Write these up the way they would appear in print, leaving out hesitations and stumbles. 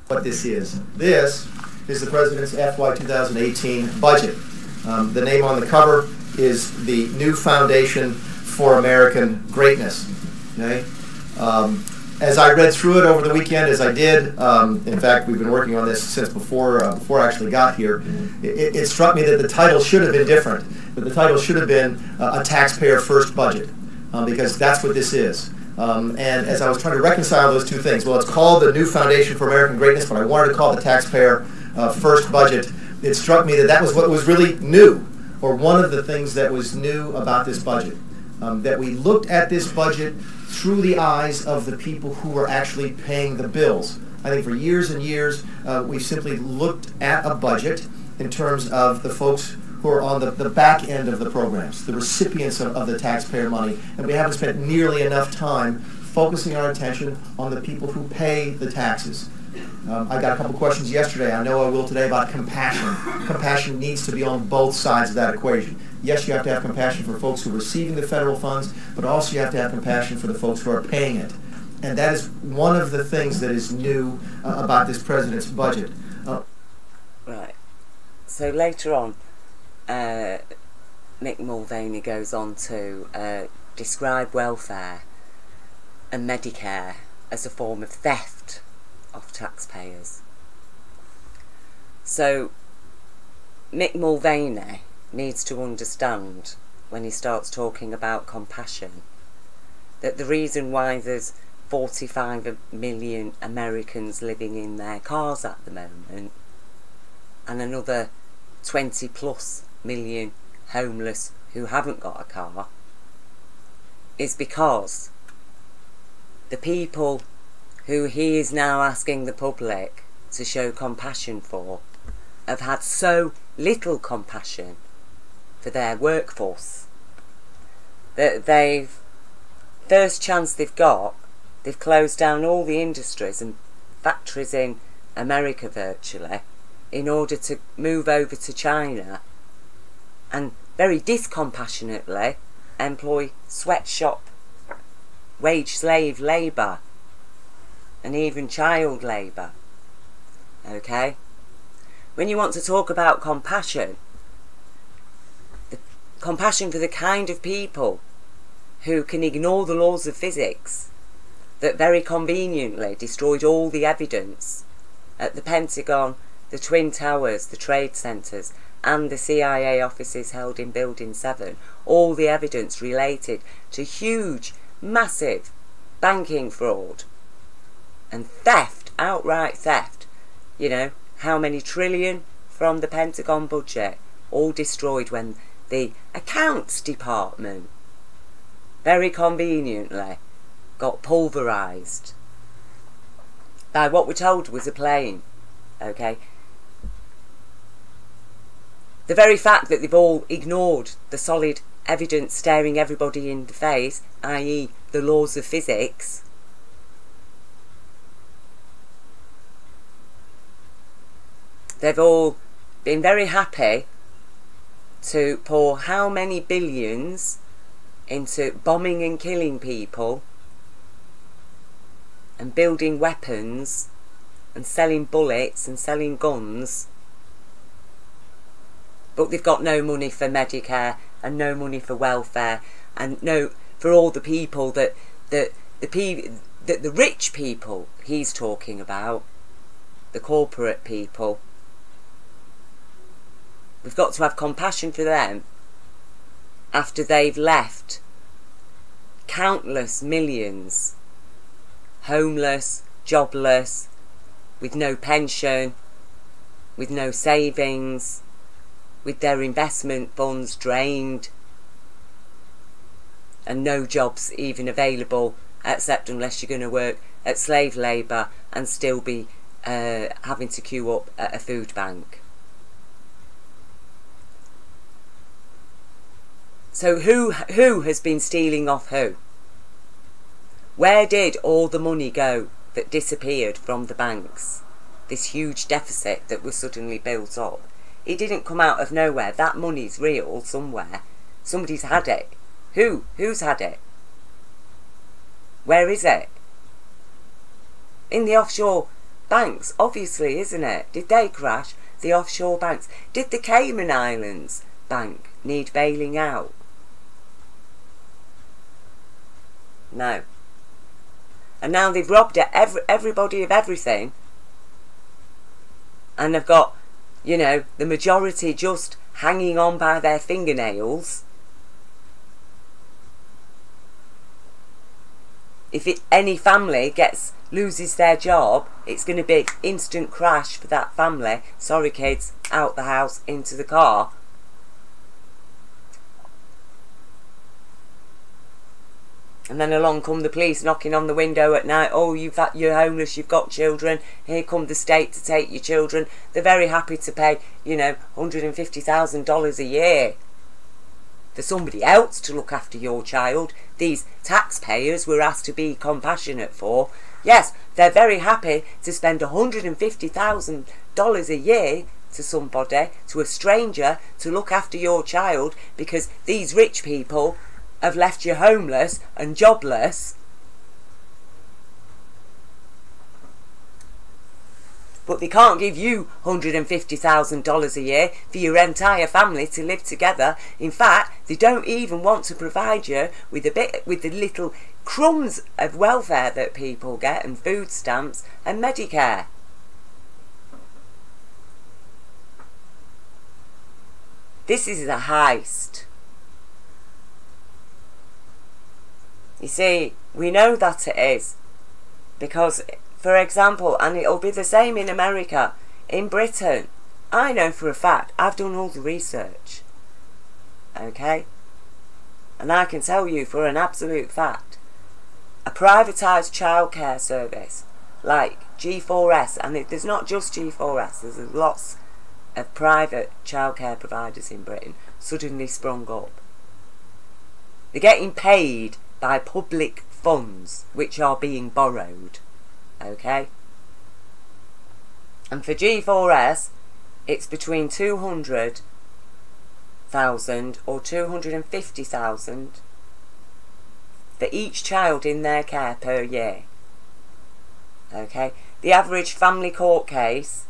what this is. This is the President's FY 2018 budget. The name on the cover is the New Foundation for American Greatness. Okay? As I read through it over the weekend, as I did, in fact, we've been working on this since before I actually got here, it struck me that the title should have been different. That the title should have been a taxpayer first budget, because that's what this is. And as I was trying to reconcile those two things, well, it's called the New Foundation for American Greatness, but I wanted to call it the taxpayer first budget. It struck me that that was what was really new, or one of the things that was new about this budget. That we looked at this budget through the eyes of the people who were actually paying the bills. I think for years and years, we've simply looked at a budget in terms of the folks who are on the back end of the programs, the recipients of the taxpayer money, and we haven't spent nearly enough time focusing our attention on the people who pay the taxes. I got a couple questions yesterday, I know I will today, about compassion. Compassion needs to be on both sides of that equation. Yes, you have to have compassion for folks who are receiving the federal funds, but also you have to have compassion for the folks who are paying it. And that is one of the things that is new about this President's budget. Right. So later on, Mick Mulvaney goes on to describe welfare and Medicare as a form of theft of taxpayers. So Mick Mulvaney needs to understand, when he starts talking about compassion, that the reason why there's 45 million Americans living in their cars at the moment and another 20 plus million homeless who haven't got a car is because the people who he is now asking the public to show compassion for have had so little compassion for their workforce that first chance they've got, they've closed down all the industries and factories in America virtually in order to move over to China and very discompassionately employ sweatshop wage slave labour and even child labour. Okay? When you want to talk about compassion, compassion for the kind of people who can ignore the laws of physics that very conveniently destroyed all the evidence at the Pentagon, the Twin Towers, the trade centres and the CIA offices held in Building 7, all the evidence related to huge, massive banking fraud and theft, outright theft. You know, how many trillion from the Pentagon budget, all destroyed when the accounts department very conveniently got pulverised by what we're told was a plane. Okay? The very fact that they've all ignored the solid evidence staring everybody in the face, i.e. the laws of physics, they've all been very happy to pour how many billions into bombing and killing people and building weapons and selling bullets and selling guns, but they've got no money for Medicare and no money for welfare and no for all the people that the rich people he's talking about, the corporate people. We've got to have compassion for them after they've left countless millions homeless, jobless, with no pension, with no savings, with their investment funds drained, and no jobs even available, except unless you're going to work at slave labour and still be having to queue up at a food bank. So who has been stealing off who? Where did all the money go that disappeared from the banks? This huge deficit that was suddenly built up. It didn't come out of nowhere. That money's real somewhere. Somebody's had it. Who? Who's had it? Where is it? In the offshore banks, obviously, isn't it? Did they crash? The offshore banks. Did the Cayman Islands bank need bailing out? No. And now they've robbed everybody of everything, and they've got, you know, the majority just hanging on by their fingernails. If any family loses their job, it's going to be instant crash for that family. Sorry kids, out the house, into the car. And then along come the police knocking on the window at night. Oh, you're homeless, you've got children. Here come the state to take your children. They're very happy to pay, you know, $150,000 a year for somebody else to look after your child. These taxpayers were asked to be compassionate for. Yes, they're very happy to spend $150,000 a year to somebody, to a stranger, to look after your child, because these rich people have left you homeless and jobless. But they can't give you $150,000 a year for your entire family to live together. In fact, they don't even want to provide you with the little crumbs of welfare that people get, and food stamps and Medicare. This is a heist. You see, we know that it is, because, for example, and it'll be the same in America, in Britain, I know for a fact, I've done all the research, okay, and I can tell you for an absolute fact, a privatised childcare service like G4S, and there's not just G4S, there's lots of private childcare providers in Britain, suddenly sprung up. They're getting paid by public funds which are being borrowed, okay? And for G4S, it's between 200,000 or 250,000 for each child in their care per year, okay? The average family court case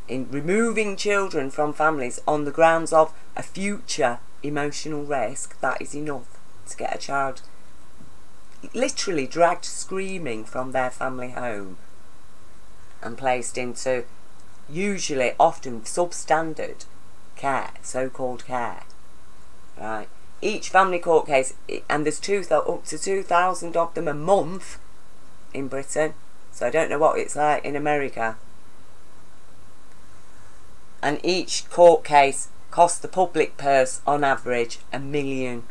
in removing children from families on the grounds of a future emotional risk, that is enough to get a child literally dragged screaming from their family home and placed into usually often substandard care, so-called care, right? Each family court case, and there's up to 2,000 of them a month in Britain, so I don't know what it's like in America. And each court case costs the public purse on average £1 million.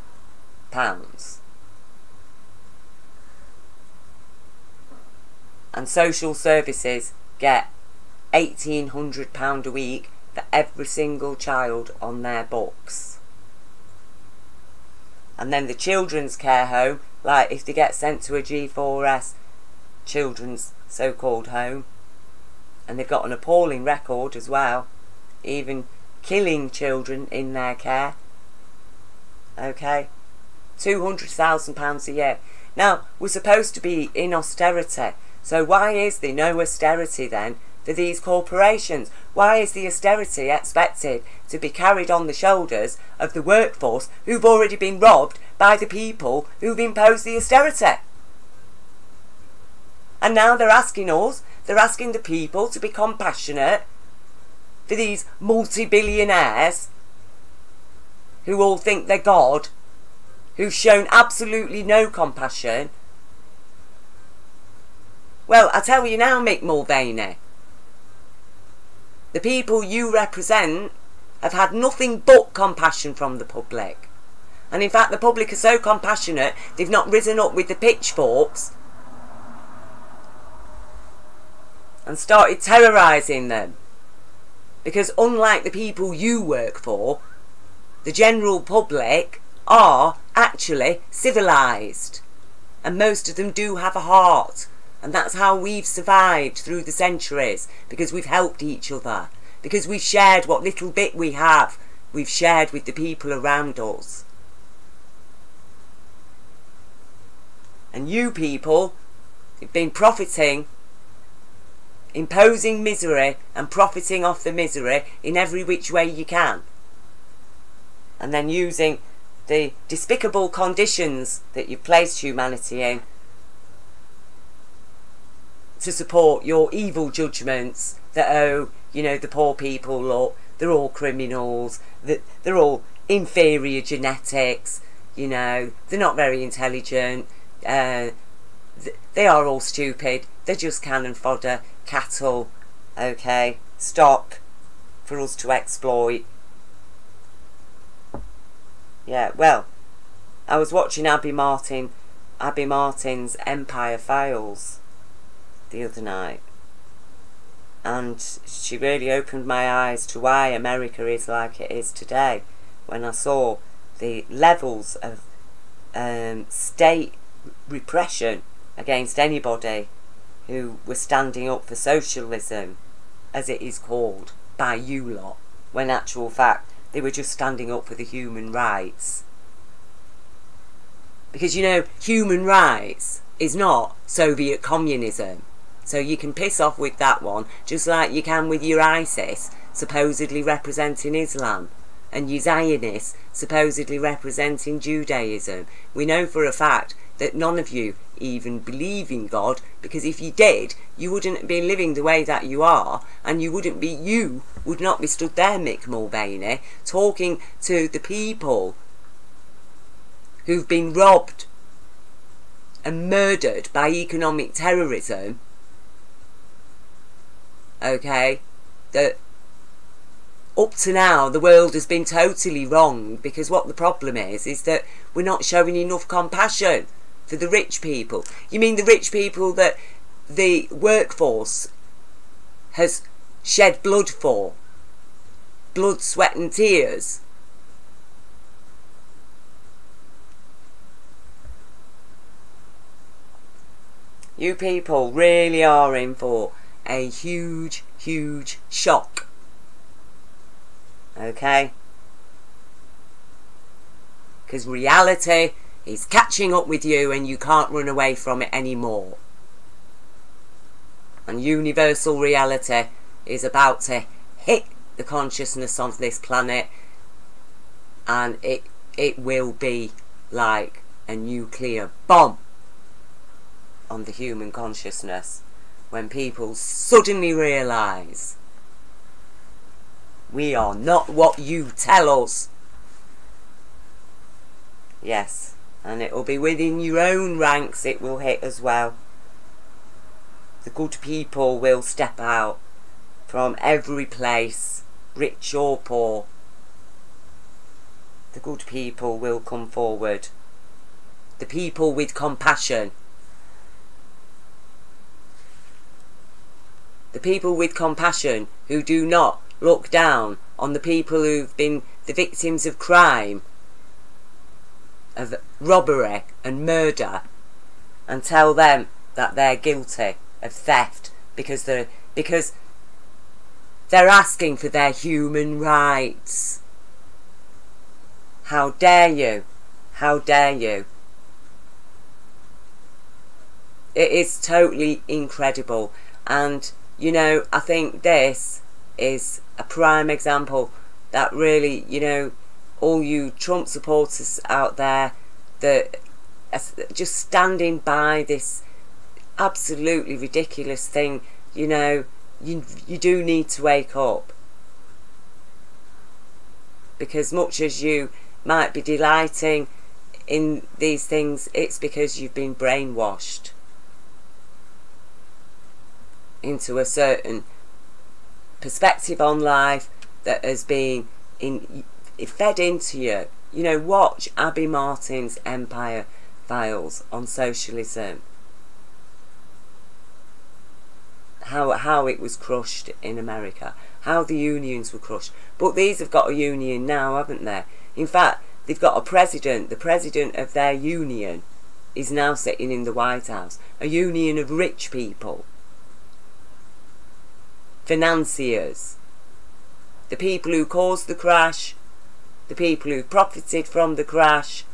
And social services get £1,800 a week for every single child on their books. And then the children's care home, like if they get sent to a G4S children's so-called home, and they've got an appalling record as well, even killing children in their care, okay, £200,000 a year. Now, we're supposed to be in austerity, so why is there no austerity then for these corporations? Why is the austerity expected to be carried on the shoulders of the workforce who've already been robbed by the people who've imposed the austerity? And now they're asking us, they're asking the people to be compassionate for these multi-billionaires who all think they're God, who've shown absolutely no compassion. Well, I tell you now, Mick Mulvaney, the people you represent have had nothing but compassion from the public. And in fact, the public are so compassionate, they've not risen up with the pitchforks and started terrorising them. Because unlike the people you work for, the general public are actually civilised. And most of them do have a heart. And that's how we've survived through the centuries, because we've helped each other, because we've shared what little bit we have, we've shared with the people around us. And you people have been profiting imposing misery and profiting off the misery in every which way you can, and then using the despicable conditions that you've placed humanity in to support your evil judgments that, oh, you know, the poor people, look, they're all criminals, that they're all inferior genetics, you know, they're not very intelligent, they are all stupid, they're just cannon fodder, cattle, okay, stock for us to exploit. Yeah, well, I was watching Abby Martin's Empire Files the other night, and she really opened my eyes to why America is like it is today, when I saw the levels of state repression against anybody who was standing up for socialism, as it is called by you lot, when in actual fact they were just standing up for the human rights. Because, you know, human rights is not Soviet communism. So you can piss off with that one, just like you can with your ISIS, supposedly representing Islam, and your Zionists, supposedly representing Judaism. We know for a fact that none of you even believe in God, because if you did, you wouldn't be living the way that you are, and you would not be stood there, Mick Mulvaney, talking to the people who've been robbed and murdered by economic terrorism, okay, that up to now the world has been totally wrong, because what the problem is that we're not showing enough compassion for the rich people. You mean the rich people that the workforce has shed blood for? Blood, sweat and tears. You people really are in for a huge, huge shock. Okay? Because reality is catching up with you and you can't run away from it anymore. And universal reality is about to hit the consciousness of this planet, and it will be like a nuclear bomb on the human consciousness when people suddenly realise we are not what you tell us. Yes, and it will be within your own ranks it will hit as well. The good people will step out from every place, rich or poor. The good people will come forward. The people with compassion. The people with compassion who do not look down on the people who've been the victims of crime, of robbery and murder, and tell them that they're guilty of theft because they're asking for their human rights. How dare you? How dare you? It is totally incredible. And you know, I think this is a prime example that really, you know, all you Trump supporters out there that are just standing by this absolutely ridiculous thing, you know, you do need to wake up. Because much as you might be delighting in these things, it's because you've been brainwashed into a certain perspective on life that has been fed into you. You know, watch Abby Martin's Empire Files on socialism. How it was crushed in America. How the unions were crushed. But these have got a union now, haven't they? In fact, they've got a president. The president of their union is now sitting in the White House. A union of rich people. Financiers, the people who caused the crash, the people who profited from the crash,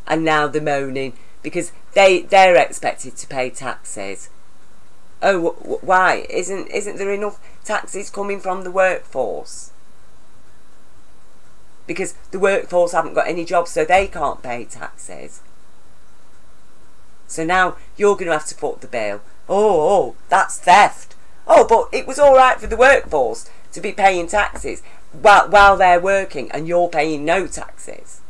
and now they're moaning because they're expected to pay taxes Oh, why? Isn't there enough taxes coming from the workforce? Because the workforce haven't got any jobs, so they can't pay taxes. So now you're going to have to foot the bill. Oh, that's theft. Oh, but it was all right for the workforce to be paying taxes while they're working, and you're paying no taxes.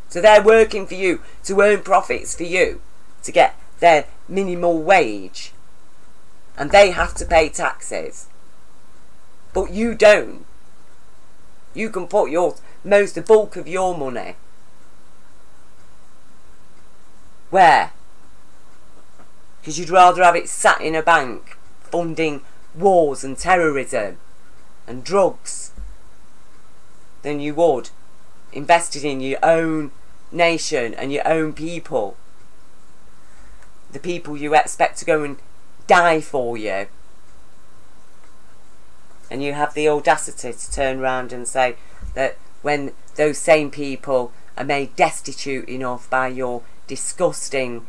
So they're working for you to earn profits for you, to get their minimal wage, and they have to pay taxes. But you don't. You can put the bulk of your money where? Because you'd rather have it sat in a bank funding wars and terrorism and drugs than you would invested in your own nation and your own people. The people you expect to go and die for you. And you have the audacity to turn around and say that when those same people are made destitute enough by your disgusting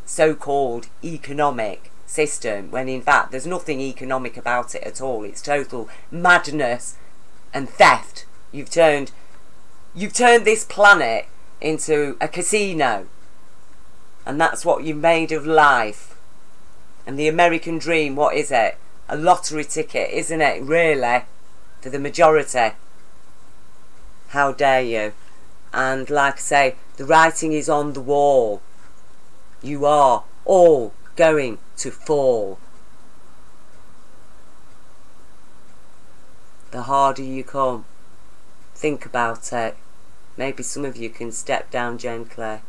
so-called economic system, when in fact there's nothing economic about it at all. It's total madness and theft. You've turned this planet into a casino, and that's what you've made of life. And the American dream, what is it? A lottery ticket, isn't it, really, for the majority? How dare you? And like I say, the writing is on the wall. You are all going to fall. The harder you come. Think about it. Maybe some of you can step down gently.